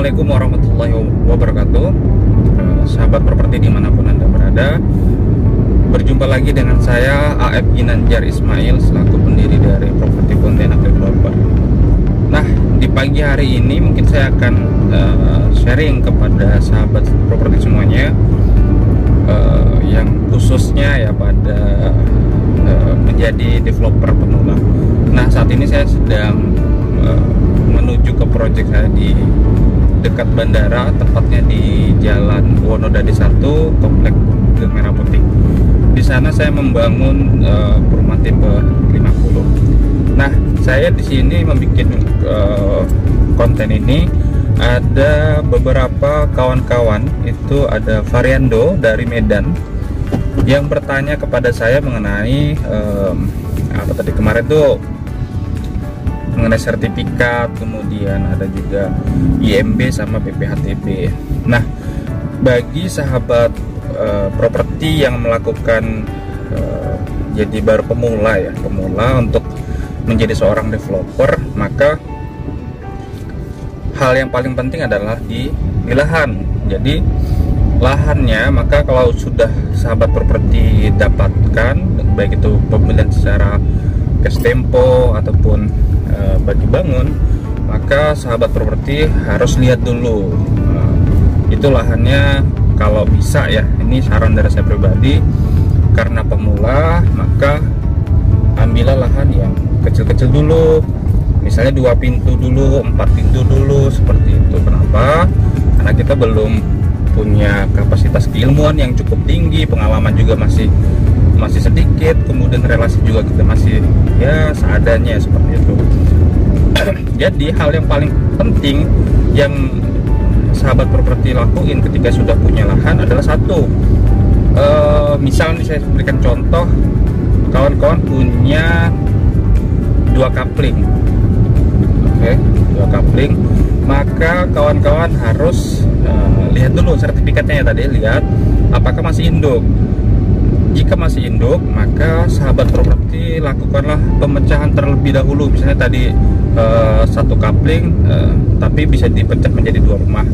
Assalamualaikum warahmatullahi wabarakatuh. Sahabat properti dimanapun Anda berada, berjumpa lagi dengan saya AF Ginanjar Ismail selaku pendiri dari Properti Pontianak Developer. Nah, di pagi hari ini mungkin saya akan sharing kepada sahabat properti semuanya, yang khususnya ya pada menjadi developer pemula. Nah, saat ini saya sedang menuju ke proyek saya di dekat bandara, tepatnya di Jalan Wonodadi 1, Komplek Gang Merah Putih. Di sana saya membangun perumahan tipe 50. Nah, saya di sini membuat konten ini ada beberapa kawan-kawan, itu ada Variando dari Medan yang bertanya kepada saya mengenai apa tadi kemarin tuh, mengenai sertifikat, kemudian ada juga IMB sama PPHTB. Nah, bagi sahabat properti yang melakukan jadi baru pemula untuk menjadi seorang developer, maka hal yang paling penting adalah di lahan. Jadi lahannya, maka kalau sudah sahabat properti dapatkan, baik itu pembelian secara cash tempo ataupun bagi bangun, maka sahabat properti harus lihat dulu itu lahannya. Kalau bisa ya, ini saran dari saya pribadi, karena pemula maka ambillah lahan yang kecil-kecil dulu, misalnya 2 pintu dulu, 4 pintu dulu, seperti itu. Kenapa? Karena kita belum punya kapasitas keilmuan yang cukup tinggi, pengalaman juga masih sedikit, kemudian relasi juga kita masih ya seadanya, seperti itu. Jadi hal yang paling penting yang sahabat properti lakuin ketika sudah punya lahan adalah satu, misalnya saya berikan contoh, kawan-kawan punya 2 kapling, oke, 2 kapling, maka kawan-kawan harus lihat dulu sertifikatnya ya, tadi lihat apakah masih induk. Jika masih induk, maka sahabat properti lakukanlah pemecahan terlebih dahulu. Misalnya tadi 1 kapling, tapi bisa dipecah menjadi 2 rumah.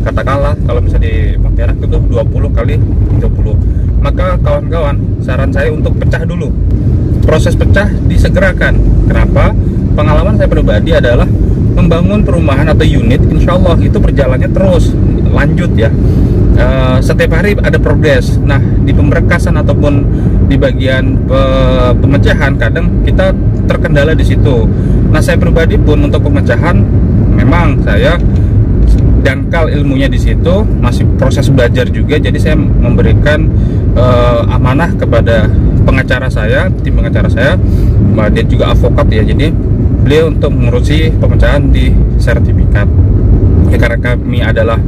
Katakanlah kalau misalnya di Pontianak itu 20 kali 20. Maka kawan-kawan, saran saya untuk pecah dulu. Proses pecah disegerakan. Kenapa? Pengalaman saya pribadi adalah membangun perumahan atau unit, insya Allah itu perjalannya terus lanjut ya. Setiap hari ada progres. Nah, di pemberkasan ataupun di bagian pemecahan kadang kita terkendala di situ. Nah, saya pribadi pun untuk pemecahan memang saya dangkal ilmunya di situ, masih proses belajar juga. Jadi saya memberikan amanah kepada pengacara saya, tim pengacara saya, dia juga advokat ya. Jadi beliau untuk mengurusi pemecahan di sertifikat. Ya, karena kami adalah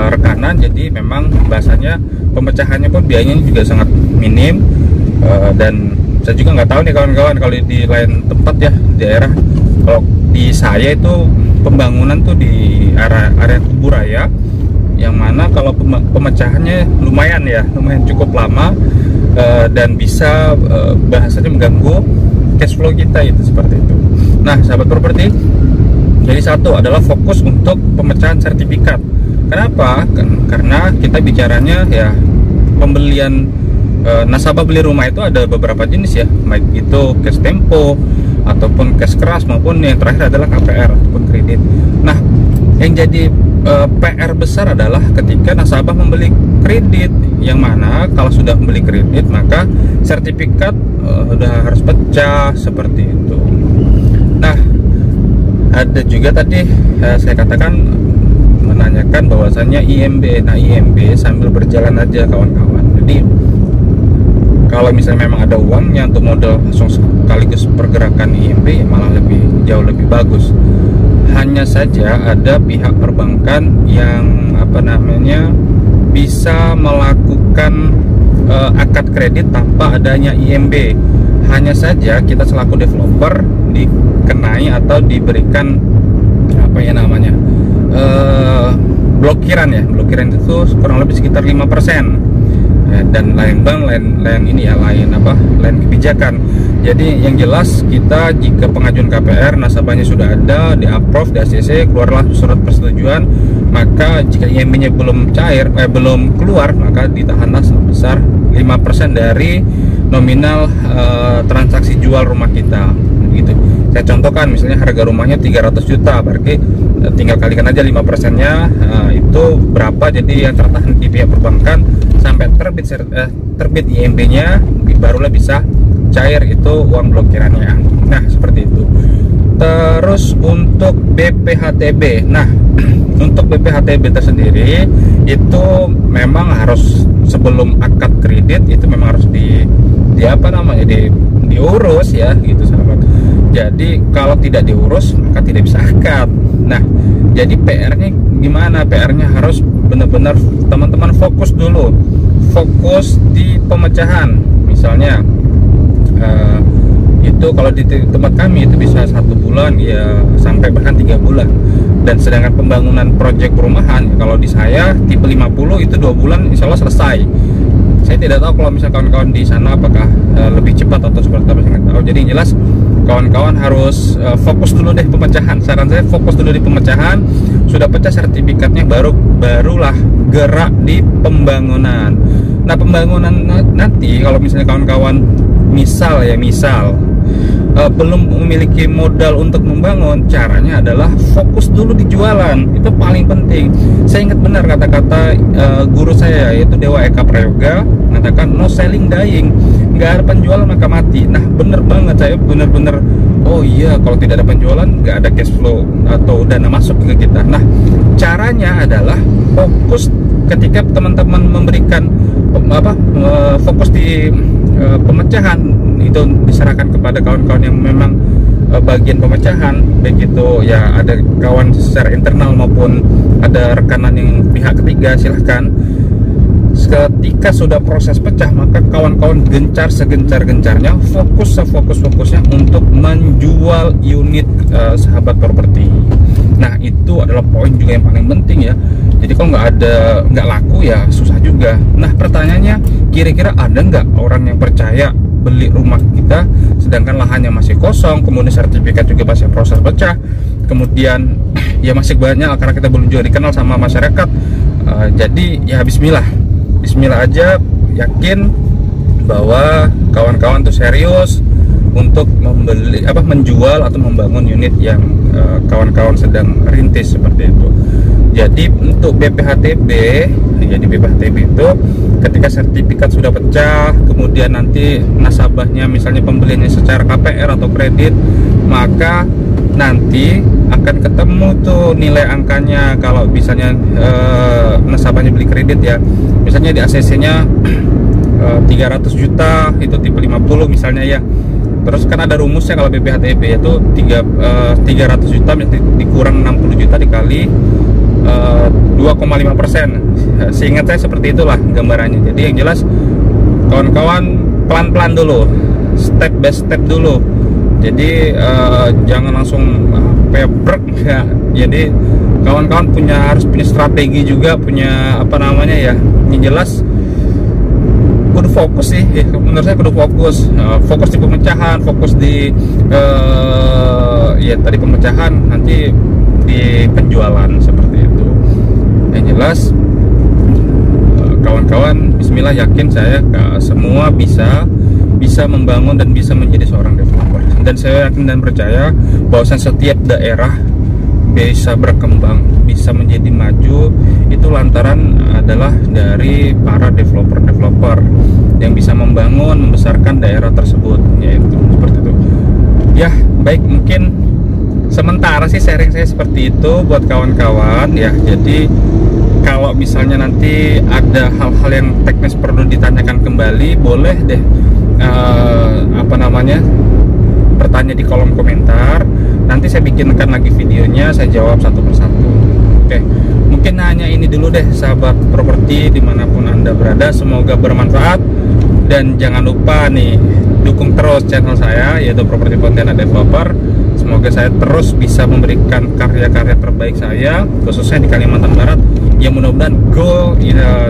rekanan, jadi memang bahasanya pemecahannya pun biayanya juga sangat minim, dan saya juga nggak tahu nih kawan-kawan kalau di lain tempat ya, daerah. Kalau di saya itu pembangunan tuh di area Kuburaya, yang mana kalau pemecahannya lumayan cukup lama, dan bisa bahasanya mengganggu cash flow kita, itu seperti itu. Nah, sahabat properti, jadi satu adalah fokus untuk pemecahan sertifikat. Kenapa? Karena kita bicaranya ya pembelian nasabah beli rumah itu ada beberapa jenis ya, baik itu cash tempo ataupun cash keras, maupun yang terakhir adalah KPR ataupun kredit. Nah, yang jadi PR besar adalah ketika nasabah membeli kredit, yang mana kalau sudah membeli kredit maka sertifikat sudah harus pecah, seperti itu. Nah, ada juga tadi saya katakan menanyakan bahwasannya IMB. Nah, IMB sambil berjalan aja kawan-kawan. Jadi kalau misalnya memang ada uangnya untuk modal langsung sekaligus pergerakan IMB, malah jauh lebih bagus. Hanya saja ada pihak perbankan yang bisa melakukan akad kredit tanpa adanya IMB. Hanya saja kita selaku developer dikenai atau diberikan blokiran ya. Blokiran itu kurang lebih sekitar 5%. Dan lain bank, lain kebijakan. Jadi yang jelas kita jika pengajuan KPR nasabahnya sudah ada, di approve, di ACC, keluarlah surat persetujuan, maka jika IMB-nya belum cair, belum keluar, maka ditahanlah sebesar 5% dari nominal transaksi jual rumah kita gitu. Saya contohkan, misalnya harga rumahnya 300 juta, berarti tinggal kalikan aja 5%-nya, itu berapa. Jadi yang tertahan di pihak perbankan sampai terbit IMB-nya, barulah bisa cair itu uang blokirannya. Nah, seperti itu. Terus untuk BPHTB, nah untuk BPHTB tersendiri itu memang harus sebelum akad kredit itu memang harus diurus ya gitu sahabat. Jadi kalau tidak diurus maka tidak bisa akad. Nah, jadi PR-nya gimana? PR-nya harus benar-benar teman-teman fokus dulu, fokus di pemecahan. Misalnya itu kalau di tempat kami itu bisa 1 bulan ya sampai bahkan 3 bulan. Dan sedangkan pembangunan proyek perumahan kalau di saya tipe 50 itu 2 bulan insya Allah selesai. Saya tidak tahu kalau misalnya kawan-kawan di sana apakah lebih cepat atau seperti apa, saya nggak tahu. Jadi yang jelas kawan-kawan harus fokus dulu deh pemecahan. Saran saya fokus dulu di pemecahan. Sudah pecah sertifikatnya barulah gerak di pembangunan. Nah, pembangunan nanti kalau misalnya kawan-kawan misal belum memiliki modal untuk membangun, caranya adalah fokus dulu di jualan. Itu paling penting. Saya ingat benar kata-kata guru saya, yaitu Dewa Eka Prayoga, mengatakan no selling dying, nggak ada penjualan maka mati. Nah, bener banget, saya bener-bener oh iya, kalau tidak ada penjualan nggak ada cash flow atau dana masuk ke kita. Nah, caranya adalah fokus ketika teman-teman memberikan fokus di pemecahan, itu diserahkan kepada kawan-kawan yang memang bagian pemecahan, baik itu ya ada kawan secara internal maupun ada rekanan yang pihak ketiga, silahkan. Ketika sudah proses pecah, maka kawan-kawan gencar segencar-gencarnya, fokusnya untuk menjual unit sahabat properti. Nah, itu adalah poin juga yang paling penting ya. Jadi kalau nggak laku ya susah juga. Nah, pertanyaannya, kira-kira ada nggak orang yang percaya beli rumah kita sedangkan lahannya masih kosong, kemudian sertifikat juga masih proses pecah, kemudian ya masih banyak karena kita belum juga dikenal sama masyarakat. Jadi ya Bismillah aja, yakin bahwa kawan-kawan tuh serius untuk menjual atau membangun unit yang kawan-kawan sedang rintis seperti itu. Jadi untuk BPHTB, jadi BPHTB itu ketika sertifikat sudah pecah, kemudian nanti nasabahnya misalnya pembeliannya secara KPR atau kredit, maka nanti akan ketemu tuh nilai angkanya. Kalau misalnya nasabahnya beli kredit ya, misalnya di ACC-nya 300 juta, itu tipe 50 misalnya ya. Terus kan ada rumusnya kalau BPHTB itu 300 juta dikurang 60 juta dikali 2,5%. Seingat saya seperti itulah gambarannya. Jadi yang jelas kawan-kawan pelan-pelan dulu, step by step dulu. Jadi jangan langsung pebrek ya. Jadi kawan-kawan harus punya strategi juga, punya yang jelas kudu fokus sih. Menurut saya kudu fokus di pemecahan, fokus di tadi pemecahan, nanti di penjualan seperti itu. Yang jelas kawan-kawan Bismillah, yakin saya semua bisa membangun dan bisa menjadi seorang developer. Dan saya yakin dan percaya bahwa setiap daerah bisa berkembang, bisa menjadi maju, itu lantaran adalah dari para developer yang bisa membangun, membesarkan daerah tersebut, yaitu seperti itu. Ya, baik, mungkin sementara sih sharing saya seperti itu buat kawan-kawan ya. Jadi kalau misalnya nanti ada hal-hal yang teknis perlu ditanyakan kembali, boleh deh bertanya di kolom komentar. Nanti saya bikinkan lagi videonya, saya jawab satu persatu. Oke, mungkin hanya ini dulu deh sahabat properti dimanapun Anda berada. Semoga bermanfaat, dan jangan lupa nih dukung terus channel saya, yaitu Properti Pontianak Developer. Semoga saya terus bisa memberikan karya-karya terbaik saya, khususnya di Kalimantan Barat, yang mudah-mudahan go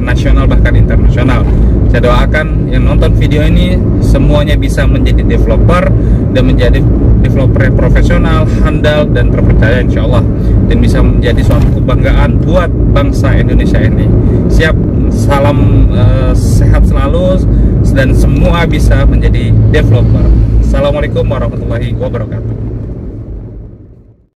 nasional bahkan internasional. Saya doakan yang nonton video ini semuanya bisa menjadi developer dan menjadi developer yang profesional, handal dan terpercaya insya Allah, dan bisa menjadi suatu kebanggaan buat bangsa Indonesia ini. Siap, salam sehat selalu dan semua bisa menjadi developer. Assalamualaikum warahmatullahi wabarakatuh.